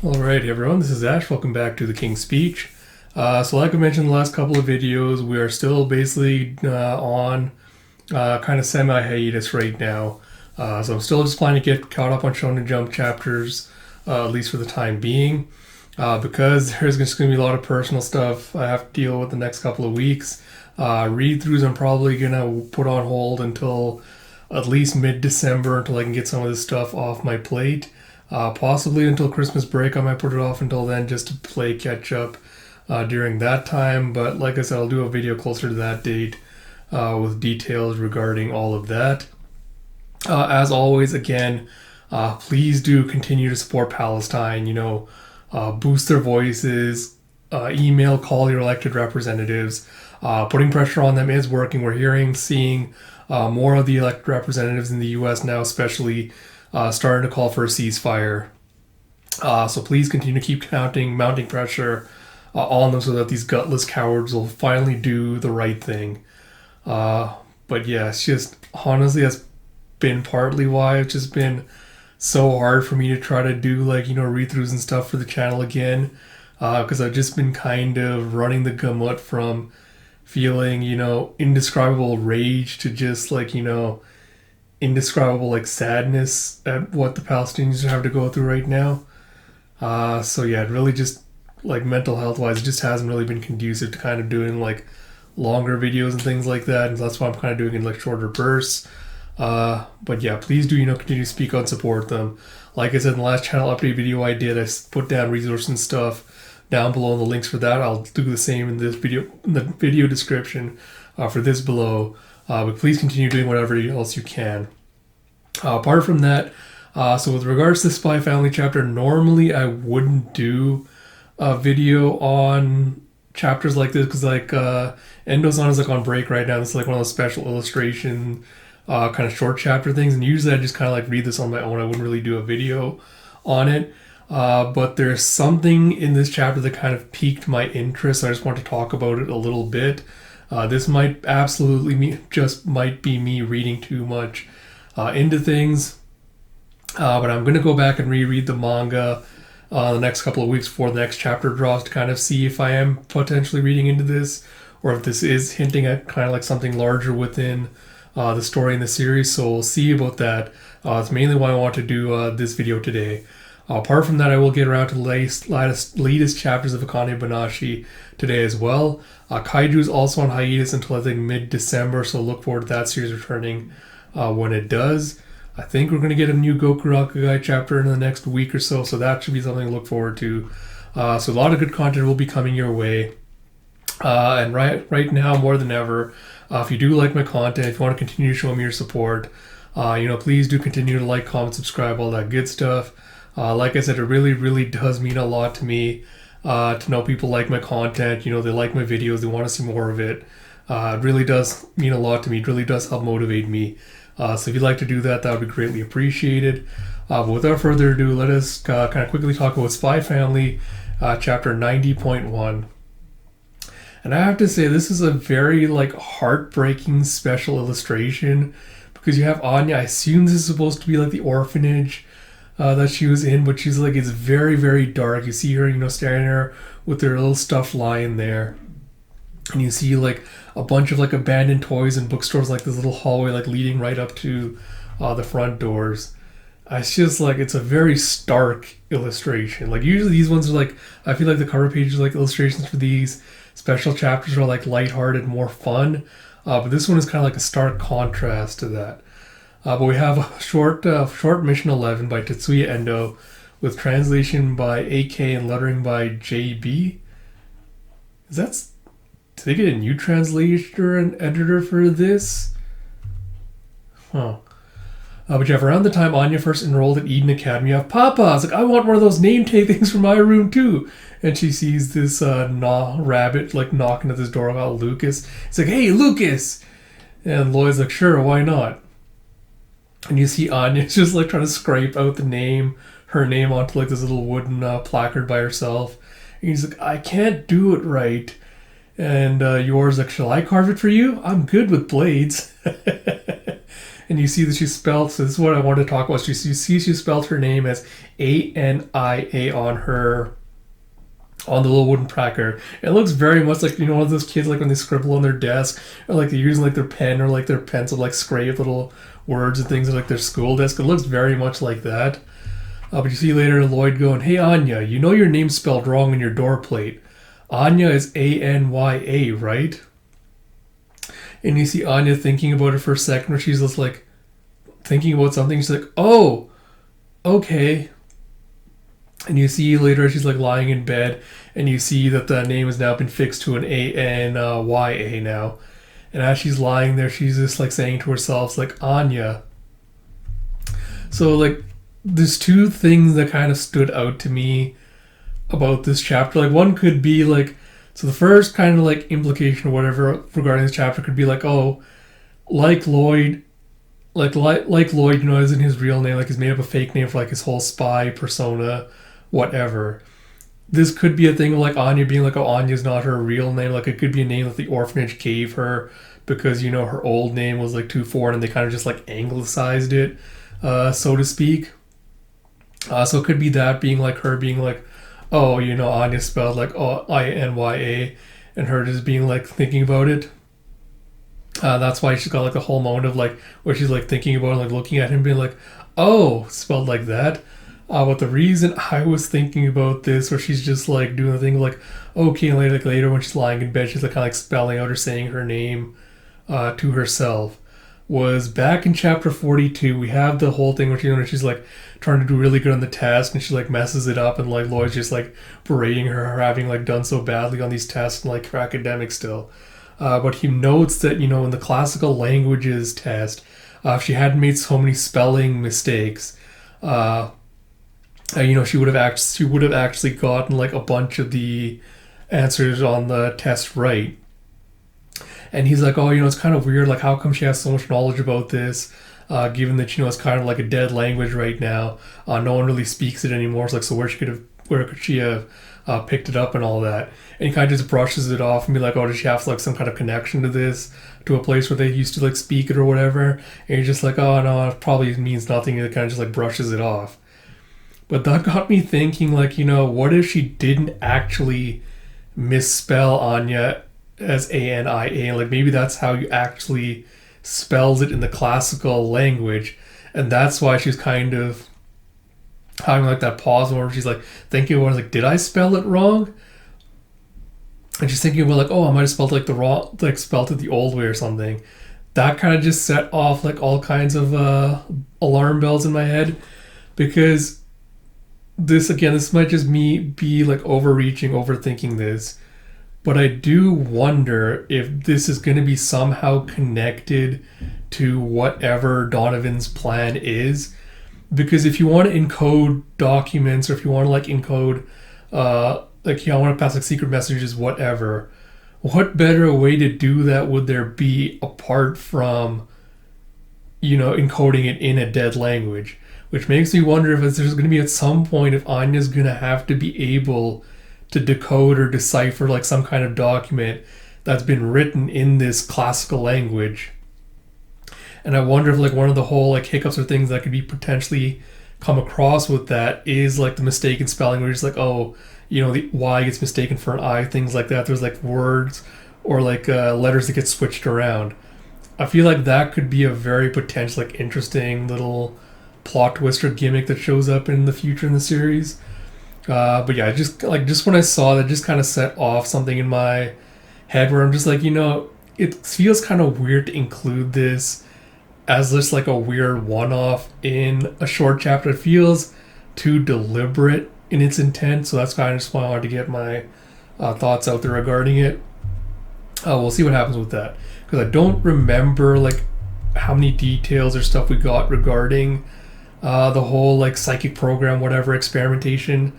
Alrighty everyone, this is Ash. Welcome back to the King's Speech. So like I mentioned in the last couple of videos, we are still basically on kind of semi-hiatus right now. So I'm still just planning to get caught up on Shonen Jump chapters, at least for the time being. Because there's just going to be a lot of personal stuff I have to deal with the next couple of weeks. Read-throughs I'm probably going to put on hold until at least mid-December until I can get some of this stuff off my plate. Possibly until Christmas break. I might put it off until then just to play catch up during that time. But like I said, I'll do a video closer to that date with details regarding all of that. As always, again, please do continue to support Palestine. Boost their voices, email, call your elected representatives. Putting pressure on them is working. We're seeing more of the elected representatives in the U.S. now, especially starting to call for a ceasefire. So please continue to keep mounting pressure on them so that these gutless cowards will finally do the right thing. But yeah, it's just, honestly, that's been partly why it's just been so hard for me to try to do read-throughs and stuff for the channel again. Because I've just been kind of running the gamut from feeling, indescribable rage to just indescribable sadness at what the Palestinians have to go through right now. So yeah, it really just mental health wise, it just hasn't really been conducive to kind of doing longer videos and things like that, and that's why I'm kind of doing in shorter bursts. But yeah, please do continue to speak on, support them. Like I said in the last channel update video I did, I put down resources and stuff down below in the links for that. I'll do the same in this video, in the video description for this below. But please continue doing whatever else you can. Apart from that, so with regards to the Spy Family chapter, normally I wouldn't do a video on chapters like this because Endo-san is on break right now. This is one of those special illustration kind of short chapter things, and usually I just kind of read this on my own. I wouldn't really do a video on it. But there's something in this chapter that kind of piqued my interest, so I just want to talk about it a little bit. This might absolutely might be me reading too much into things, but I'm going to go back and reread the manga the next couple of weeks before the next chapter drops to kind of see if I am potentially reading into this, or if this is hinting at kind of something larger within the story in the series. So we'll see about that. It's mainly why I want to do this video today. Apart from that, I will get around to the latest chapters of Akane Banashi today as well. Kaiju is also on hiatus until I think mid-December, so look forward to that series returning when it does. I think we're going to get a new Goku Rakugai chapter in the next week or so that should be something to look forward to. So a lot of good content will be coming your way. And right now, more than ever, if you do like my content, if you want to continue to show me your support, please do continue to like, comment, subscribe, all that good stuff. Like I said, it really, really does mean a lot to me to know people like my content. They like my videos, they want to see more of it. It really does mean a lot to me. It really does help motivate me. So if you'd like to do that, that would be greatly appreciated. But without further ado, let us kind of quickly talk about Spy Family, chapter 90.1. And I have to say, this is a very heartbreaking special illustration because you have Anya. I assume this is supposed to be the orphanage that she was in, but she's it's very, very dark. You see her, staring at her with her little stuffed lion there. And you see a bunch of abandoned toys and bookstores, this little hallway leading right up to the front doors. It's just it's a very stark illustration. Usually these ones are I feel the cover pages illustrations for these special chapters are lighthearted, more fun. But this one is kind of a stark contrast to that. But we have a short Mission 11 by Tetsuya Endo with translation by AK and lettering by JB. Did they get a new translator and editor for this? Huh. But you have around the time Anya first enrolled at Eden Academy, you have Papa. I was I want one of those name tag things for my room too. And she sees this rabbit knocking at this door about Lucas. It's hey, Lucas! And Lloyd's sure, why not? And you see Anya just trying to scrape out her name onto this little wooden placard by herself. And he's I can't do it right. And yours shall I carve it for you? I'm good with blades. and you see that she spelled. So this is what I wanted to talk about. You see she spelled her name as Ania on the little wooden placard. It looks very much like, one of those kids like when they scribble on their desk, or like they're using like their pen or like their pencil, like scrape little words and things on like their school desk. It looks very much like that. But you see later Lloyd going, "Hey Anya, you know your name's spelled wrong on your door plate. Anya is Anya, right?" And you see Anya thinking about it for a second, where she's just like thinking about something. She's like, "Oh, okay." And you see later she's like lying in bed, and you see that the name has now been fixed to an Anya now. And as she's lying there, she's just like saying to herself, like, "Anya." So like, there's two things that kind of stood out to me about this chapter. Like, one could be like, so the first kind of like implication or whatever regarding this chapter could be like, oh, like Lloyd, like Lloyd, isn't his real name, like he's made up a fake name for like his whole spy persona, whatever. This could be a thing of like Anya being like, oh, Anya's not her real name. Like, it could be a name that the orphanage gave her because, her old name was like too foreign and they kind of just like anglicized it, so to speak. So it could be that being like her being like, oh, Anya spelled like Anya, and her just being like thinking about it. That's why she's got like a whole moment of like where she's like thinking about it, like looking at him being like, oh, spelled like that. But the reason I was thinking about this, where she's just like doing the thing like, okay, and later when she's lying in bed, she's like kind of like spelling out or saying her name to herself, was back in chapter 42. We have the whole thing where she's like trying to do really good on the test, and she like messes it up, and like Lloyd's just like berating her having like done so badly on these tests and like her academics still. But he notes that in the classical languages test, if she hadn't made so many spelling mistakes, she would have actually gotten like a bunch of the answers on the test right. And he's like, oh, it's kind of weird. Like, how come she has so much knowledge about this, given that it's kind of like a dead language right now. No one really speaks it anymore. It's like, so where could she have picked it up and all that? And he kind of just brushes it off and be like, oh, does she have like some kind of connection to this, to a place where they used to like speak it or whatever? And he's just like, oh no, it probably means nothing. And it kind of just like brushes it off. But that got me thinking, like, what if she didn't actually misspell Anya as Ania? Like, maybe that's how you actually spells it in the classical language, and that's why she's kind of having like that pause where she's like thinking about, like, did I spell it wrong? And she's thinking about like, oh, I might have spelled like the wrong, like spelled it the old way or something. That kind of just set off like all kinds of alarm bells in my head, because this might just me be like overthinking this, but I do wonder if this is going to be somehow connected to whatever Donovan's plan is. Because if you want to encode documents, or if you want to like encode, like, I want to pass like secret messages, whatever, what better way to do that would there be apart from, encoding it in a dead language? Which makes me wonder if there's going to be at some point, if Anya's going to have to be able to decode or decipher like some kind of document that's been written in this classical language. And I wonder if like one of the whole like hiccups or things that could be potentially come across with that is like the mistaken spelling, where it's like, oh, the Y gets mistaken for an I, things like that. There's like words or like letters that get switched around. I feel like that could be a very potential like interesting little plot twist or gimmick that shows up in the future in the series. But yeah, just when I saw that, just kind of set off something in my head where I'm just like, it feels kind of weird to include this as just like a weird one-off in a short chapter. It feels too deliberate in its intent, so that's kind of just why I wanted to get my thoughts out there regarding it. We'll see what happens with that, because I don't remember like how many details or stuff we got regarding the whole like psychic program, whatever experimentation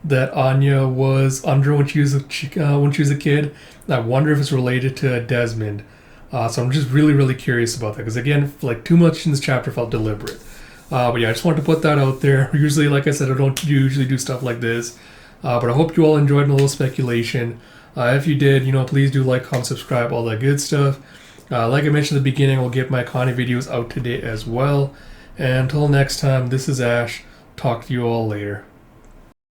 that Anya was under when she was a kid. And I wonder if it's related to Desmond. So I'm just really, really curious about that, because again, like, too much in this chapter felt deliberate. But yeah, I just wanted to put that out there. Usually, like I said, I don't usually do stuff like this. But I hope you all enjoyed a little speculation. If you did, please do like, comment, subscribe, all that good stuff. Like I mentioned at the beginning, I'll get my Connie videos out today as well. And until next time, this is Ash. Talk to you all later.